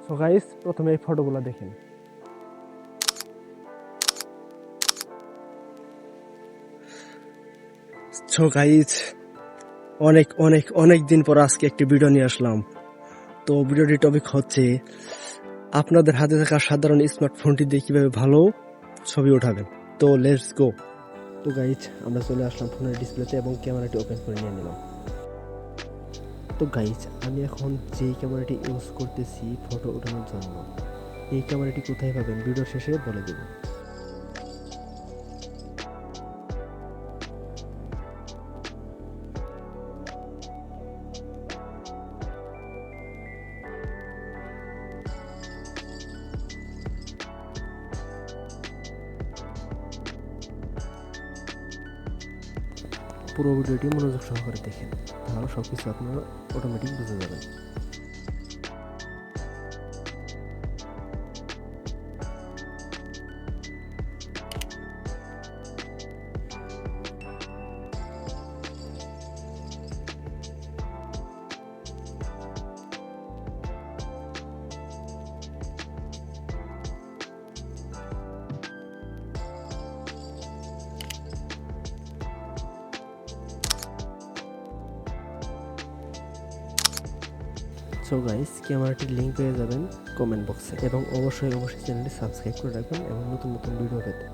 So guys, প্রথমে এই ফটোগুলো দেখেন। সো গাইস, অনেক অনেক অনেক দিন পর আজকে একটি ভিডিও নিয়ে আসলাম। তো ভিডিওটির টপিক হচ্ছে আপনাদের হাতে থাকা সাধারণ স্মার্টফোনটি দিয়ে কিভাবে ভালো ছবি ওঠাবেন। তো লেটস গো। তো গাইস, আমরা চলে আসলাম ফোনের ডিসপ্লেতে এবং ক্যামেরাটি ওপেন করে নিয়ে নিলাম। তো গাইস, আমি এখন যেই ক্যামেরাটি ইউজ করতেছি ফটো ওঠানোর জন্য, এই ক্যামেরাটি কোথায় পাবেন ভিডিও শেষে বলে দেব। পুরো ভিডিওটি মনোযোগ সহকারে দেখেন, তাহলে সবকিছু আপনারা অটোমেটিক বুঝে যাবেন। সো গাইস, ক্যামেরাটির লিঙ্ক পেয়ে যাবেন কমেন্ট বক্সে এবং অবশ্যই চ্যানেলটি সাবস্ক্রাইব করে রাখবেন এবং নতুন নতুন ভিডিও পেতে।